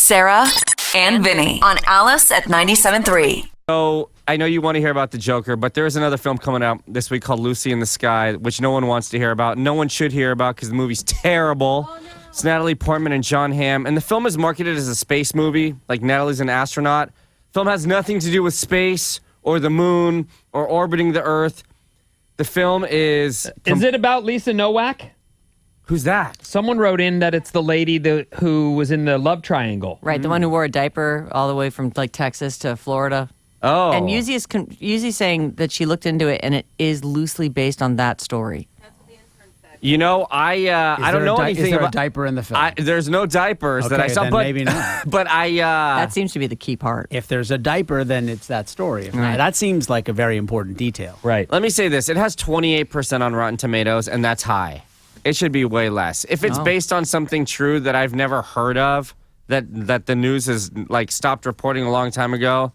Sarah, and Vinnie on Alice at 97.3. So, I know you want to hear about the Joker, but there is another film coming out this week called Lucy in the Sky, which no one wants to hear about. No one should hear about because the movie's terrible. Oh, no. It's Natalie Portman and John Hamm, and the film is marketed as a space movie, like Natalie's an astronaut. The film has nothing to do with space or the moon or orbiting the Earth. The film is... Is it about Lisa Nowak? Who's that? Someone wrote in that it's the lady who was in the love triangle. Right, the one who wore a diaper all the way from like Texas to Florida. Oh. And Yuzi's saying that she looked into it and it is loosely based on that story. You know, I don't know anything about... Is there a diaper in the film? There's no diapers that I saw, then but maybe not. But that seems to be the key part. If there's a diaper, then it's that story. If not, that seems like a very important detail. Right. Let me say this. It has 28% on Rotten Tomatoes, and that's high. It should be way less. If it's based on something true that I've never heard of, that the news has like stopped reporting a long time ago,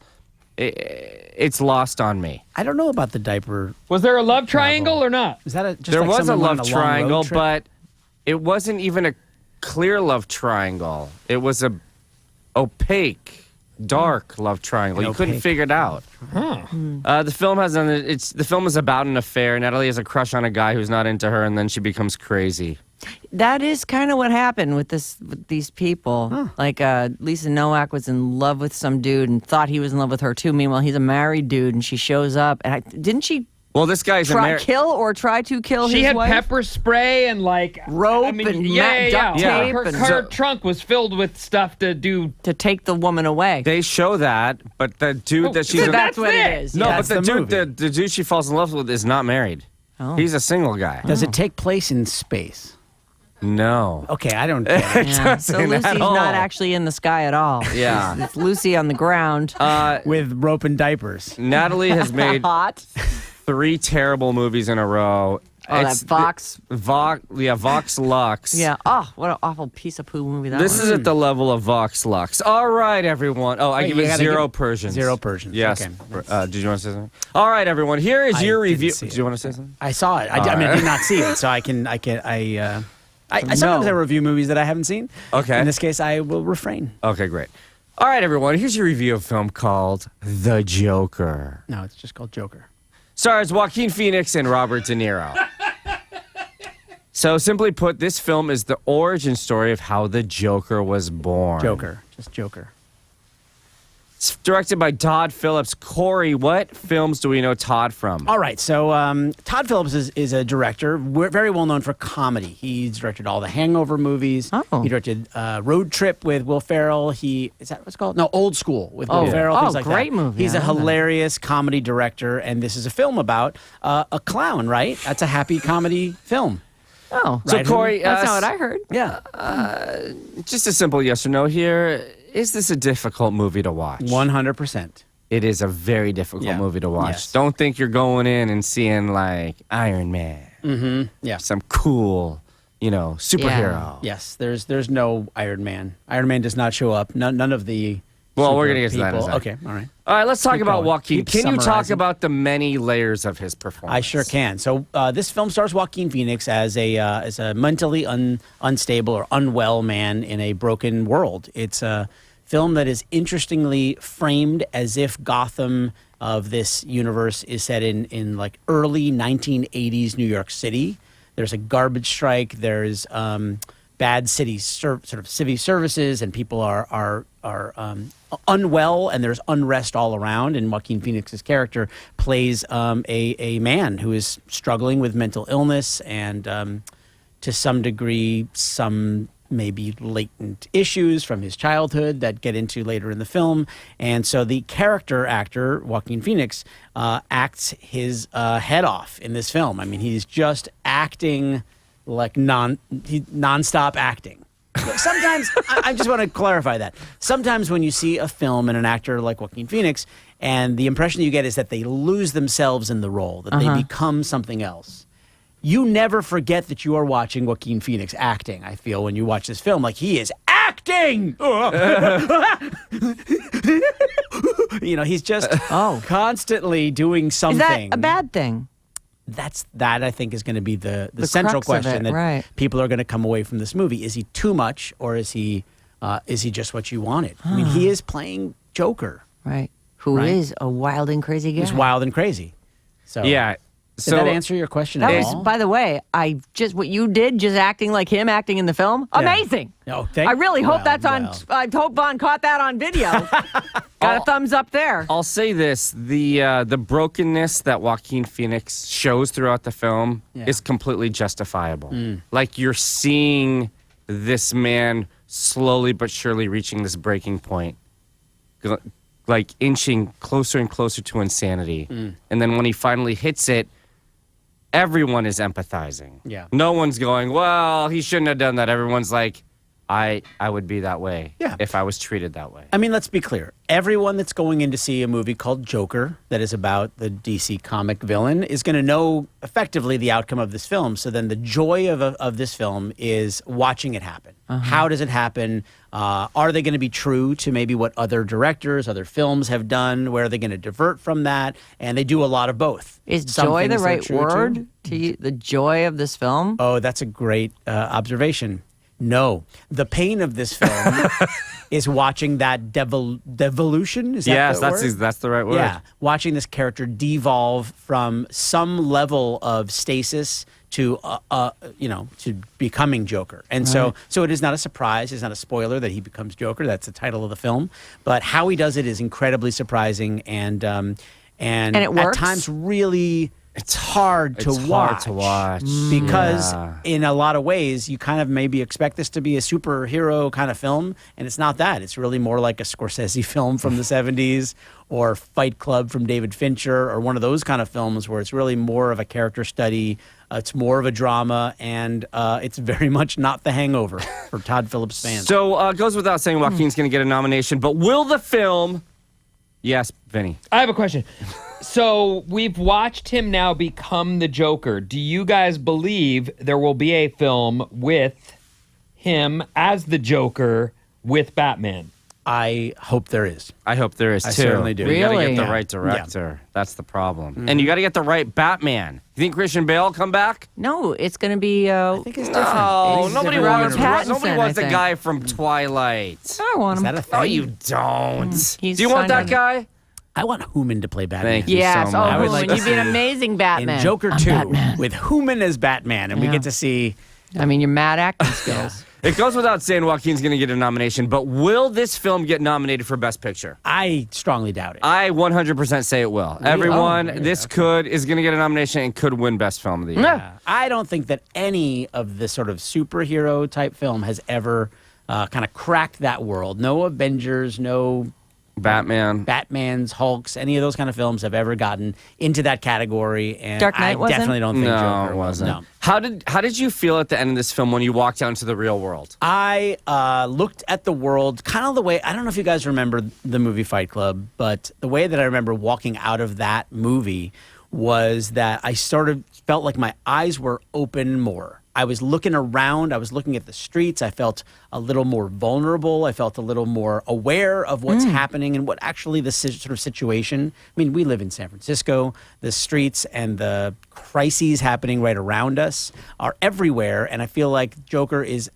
it's lost on me. I don't know about the diaper. Was there a love triangle or not? Is that just there like was a someone went love on long road triangle, trip? but it wasn't even a clear love triangle. It was a opaque, dark love triangle. You couldn't figure it out. The film is about an affair. Natalie has a crush on a guy who's not into her, and then she becomes crazy. That is kind of what happened with these people. Like Lisa Nowak was in love with some dude and thought he was in love with her too. Meanwhile, he's a married dude, and she shows up. And didn't she? Well, this guy's try to kill She his had wife? pepper spray and like rope and duct tape. Her trunk was filled with stuff to take the woman away. They show that, but the dude that she's that's what it is. No, Yeah, but the dude she falls in love with is not married. Oh. He's a single guy. Does it take place in space? No. Okay, I don't get it. Yeah. So Lucy's not actually in the sky at all. Yeah. It's Lucy on the ground. With rope and diapers. Natalie has made hot 3 terrible movies in a row. Oh, that Vox. Vox Lux. Yeah. Oh, what an awful piece of poo movie that was. This is at the level of Vox Lux. All right, everyone. Oh, I give it 0 Persians. 0 Persians. Yes. Okay. Did you want to say something? All right, everyone. Here is your review. Did you want to say something? I saw it. I did not see it, so I sometimes I review movies that I haven't seen. Okay. In this case, I will refrain. Okay, great. All right, everyone. Here's your review of a film called The Joker. No, it's just called Joker. Stars Joaquin Phoenix and Robert De Niro. So, simply put, this film is the origin story of how the Joker was born. Joker. Just Joker. It's directed by Todd Phillips. Corey, what films do we know Todd from? All right, so Todd Phillips is a director, very well known for comedy. He's directed all the Hangover movies. Oh. He directed Road Trip with Will Ferrell. Is that what it's called? No, Old School with Will Ferrell. Things like great that. movie. He's a hilarious comedy director, and this is a film about a clown, right? That's a happy comedy film. Oh, So, Right, Corey, that's not what I heard. Yeah. just a simple yes or no here. Is this a difficult movie to watch? 100%. It is a very difficult movie to watch. Yes. Don't think you're going in and seeing, like, Iron Man. Mm-hmm. Yeah. Some cool, superhero. Yes, there's no Iron Man. Iron Man does not show up. None of the Well, we're super going to get to that in a people. second. Okay, all right. All right, let's talk Keep about going. Joaquin. Keep Can you talk summarizing. about the many layers of his performance? I sure can. So this film stars Joaquin Phoenix as a mentally unstable or unwell man in a broken world. It's a film that is interestingly framed as if Gotham of this universe is set in like early 1980s New York City. There's a garbage strike. There's bad city sort of city services, and people are unwell, and there's unrest all around. And Joaquin Phoenix's character plays a man who is struggling with mental illness and to some degree some maybe latent issues from his childhood that get into later in the film. And so the character actor, Joaquin Phoenix, acts his head off in this film. I mean, he's just acting like nonstop acting. Sometimes, I just want to clarify that. Sometimes when you see a film and an actor like Joaquin Phoenix, and the impression you get is that they lose themselves in the role, that they become something else. You never forget that you are watching Joaquin Phoenix acting, I feel, when you watch this film. Like, he is acting! He's just constantly doing something. Is that a bad thing? That I think is going to be the central crux of question it, that right. people are going to come away from this movie. Is he too much, or is he is he just what you wanted? I mean, he is playing Joker. Right. Who is a wild and crazy guy. He's wild and crazy. So Yeah. Did that answer your question That at was, all? by the way, what you did, just acting like him acting in the film, amazing. No, I really hope that's on. well. I hope Vaughn caught that on video. Got a thumbs up there. I'll say this: the brokenness that Joaquin Phoenix shows throughout the film is completely justifiable. Like you're seeing this man slowly but surely reaching this breaking point, like inching closer and closer to insanity. And then when he finally hits it, everyone is empathizing. Yeah. No one's going, well, he shouldn't have done that. Everyone's like, I would be that way if I was treated that way. I mean, let's be clear. Everyone that's going in to see a movie called Joker that is about the DC comic villain is going to know effectively the outcome of this film. So then the joy of this film is watching it happen. How does it happen? Are they going to be true to maybe what other directors, other films have done? Where are they going to divert from that? And they do a lot of both. Is Some joy the things they're right true word to you? The joy of this film? Oh, that's a great observation. No, the pain of this film is watching that devolution. Is that Yes, the word? that's the right word. Yeah, watching this character devolve from some level of stasis to to becoming Joker. And so it is not a surprise. It's not a spoiler that he becomes Joker. That's the title of the film. But how he does it is incredibly surprising and it works? at times really. It's hard to watch because in a lot of ways you kind of maybe expect this to be a superhero kind of film, and it's not that. It's really more like a Scorsese film from the 70s or Fight Club from David Fincher or one of those kind of films where it's really more of a character study. It's more of a drama, and it's very much not The Hangover for Todd Phillips fans. So it goes without saying Joaquin's going to get a nomination, but will the film... Yes, Vinny. I have a question. So we've watched him now become the Joker. Do you guys believe there will be a film with him as the Joker with Batman? I hope there is. I hope there is, too. I certainly do. You got to Really? get the Yeah. right director. That's the problem. And you got to get the right Batman. You think Christian Bale will come back? No, it's going to be. I think it's different. Oh, It's nobody Robert wants, Pattinson, nobody wants I the think. guy from Twilight. I want Is him. that a thing? Oh, you don't. He's Do you want signed that on- guy? I want Hooman to play Batman. Thank you. Yes. so much. Oh, I would Hooman, like to you'd be an see- amazing Batman. In Joker I'm 2 Batman. with Hooman as Batman, and we Yeah. get to see... I mean, your mad acting skills. It goes without saying Joaquin's going to get a nomination, but will this film get nominated for Best Picture? I strongly doubt it. I 100% say it will. Everyone, this is going to get a nomination and could win Best Film of the Year. Yeah. I don't think that any of the sort of superhero type film has ever kind of cracked that world. No Avengers, no Batmans, Hulks, any of those kind of films have ever gotten into that category. And Dark Knight I wasn't? definitely don't think No, Joker it wasn't. No. How did you feel at the end of this film when you walked out into the real world? I looked at the world kind of the way, I don't know if you guys remember the movie Fight Club, but the way that I remember walking out of that movie was that I sort of felt like my eyes were open more. I was looking around. I was looking at the streets. I felt a little more vulnerable. I felt a little more aware of what's happening and what actually the sort of situation. I mean, we live in San Francisco. The streets and the crises happening right around us are everywhere. And I feel like Joker is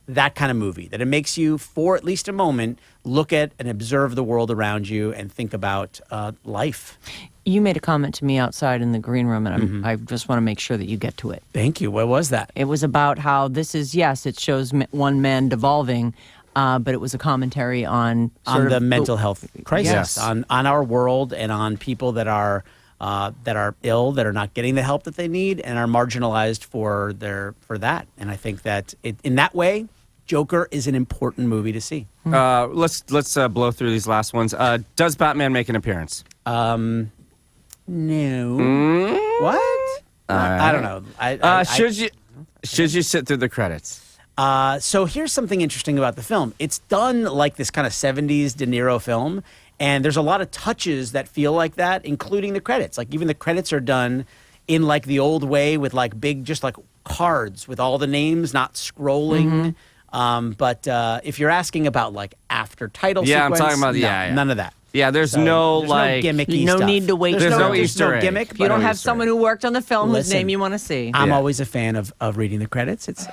that kind of movie, that it makes you, for at least a moment, look at and observe the world around you and think about life. You made a comment to me outside in the green room, and I just want to make sure that you get to it. Thank you. What was that? It was about how this is, yes, it shows one man devolving, but it was a commentary on sort The of mental health crisis, Yes. on our world and on people that are ill, that are not getting the help that they need, and are marginalized for that. And I think that in that way, Joker is an important movie to see. Let's blow through these last ones. Does Batman make an appearance? No. What? I don't know. Should you sit through the credits? So here's something interesting about the film. It's done like this kind of 70s De Niro film, and there's a lot of touches that feel like that, including the credits. Like even the credits are done in like the old way with like big, just like cards with all the names, not scrolling. But if you're asking about like after title Yeah, I'm sequence, talking about none of that. Yeah, there's So no there's like no gimmicky No stuff. need to wait. There's no there's Easter no egg. gimmick. If you don't No have Easter someone who worked on the film whose Listen, name you want to see. I'm Yeah. always a fan of reading the credits. It's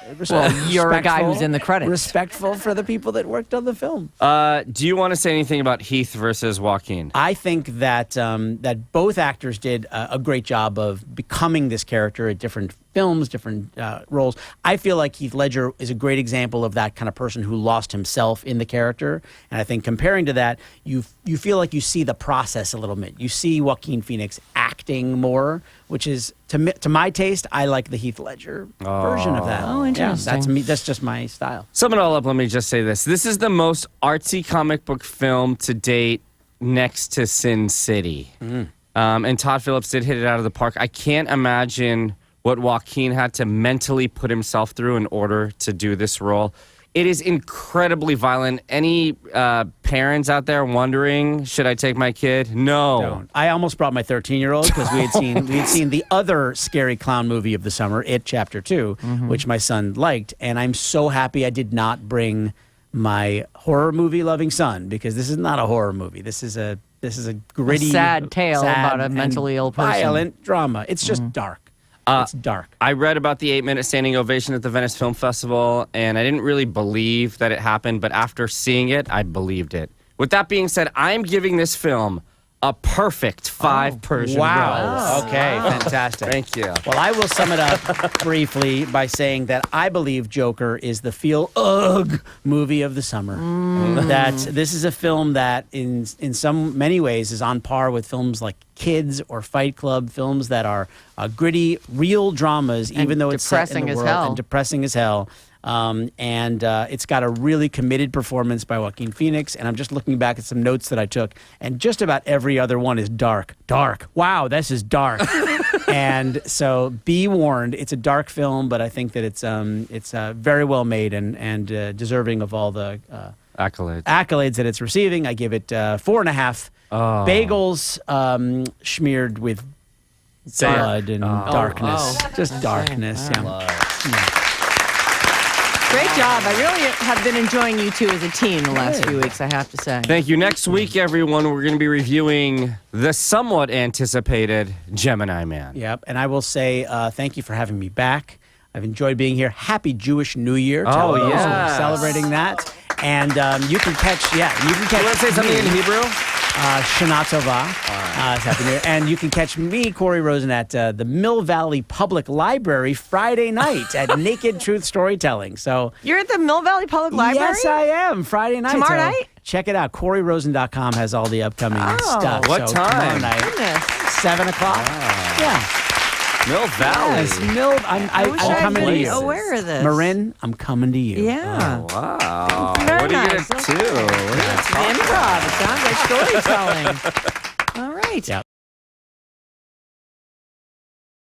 you're a guy respectful- who's in the credits. Respectful for the people that worked on the film. Do you want to say anything about Heath versus Joaquin? I think that that both actors did a great job of becoming this character at different films, different roles. I feel like Heath Ledger is a great example of that kind of person who lost himself in the character. And I think comparing to that, you feel like you see the process a little bit. You see Joaquin Phoenix acting more, which is to my taste. I like the Heath Ledger version of that. Oh, interesting. Yeah, that's me. That's just my style. Sum it all up, let me just say this. This is the most artsy comic book film to date next to Sin City. And Todd Phillips did hit it out of the park. I can't imagine what Joaquin had to mentally put himself through in order to do this role. It is incredibly violent. Any parents out there wondering, should I take my kid? No. Don't. I almost brought my 13-year-old because we had seen the other scary clown movie of the summer, It Chapter 2, which my son liked, and I'm so happy I did not bring my horror movie loving son, because this is not a horror movie. This is a gritty, sad tale about a and mentally ill person. violent drama. It's just dark. It's dark. I read about the 8-minute standing ovation at the Venice Film Festival, and I didn't really believe that it happened, but after seeing it, I believed it. With that being said, I'm giving this film a perfect 5 Persian Wow. rose. Okay, fantastic. Thank you. Well, I will sum it up briefly by saying that I believe Joker is the feel-ugh movie of the summer. That this is a film that, in many ways, is on par with films like Kids or Fight Club, films that are gritty, real dramas, even though it's set in depressing the as world hell. and depressing as hell. And it's got a really committed performance by Joaquin Phoenix. And I'm just looking back at some notes that I took, and just about every other one is dark. Dark. Wow, this is dark. And so be warned, it's a dark film, but I think that it's very well made and deserving of all the accolades that it's receiving. I give it 4.5 bagels smeared with blood and darkness. Just darkness. Yeah. Great job. I really have been enjoying you two as a team the last few weeks, I have to say. Thank you. Next week, everyone, we're going to be reviewing the somewhat anticipated Gemini Man. Yep. And I will say thank you for having me back. I've enjoyed being here. Happy Jewish New Year to all those who are yes. celebrating that. And you can catch. You want to say something in Hebrew? Shana Tova. It's Happy New Year. And you can catch me, Corey Rosen, at the Mill Valley Public Library Friday night at Naked Truth Storytelling. So You're at the Mill Valley Public Library? yes, I am. Friday night. Tomorrow So night? Check it out. CoreyRosen.com has all the upcoming stuff. What So time? Tomorrow night, Goodness. 7 o'clock. Yeah. Mill Valley. Yes, Mill. I wish I'm I'd coming to been you. aware of this. Marin, I'm coming to you. Yeah. Wow. Very What are you nice. going to do? Improv. It sounds like storytelling. All right. Yeah.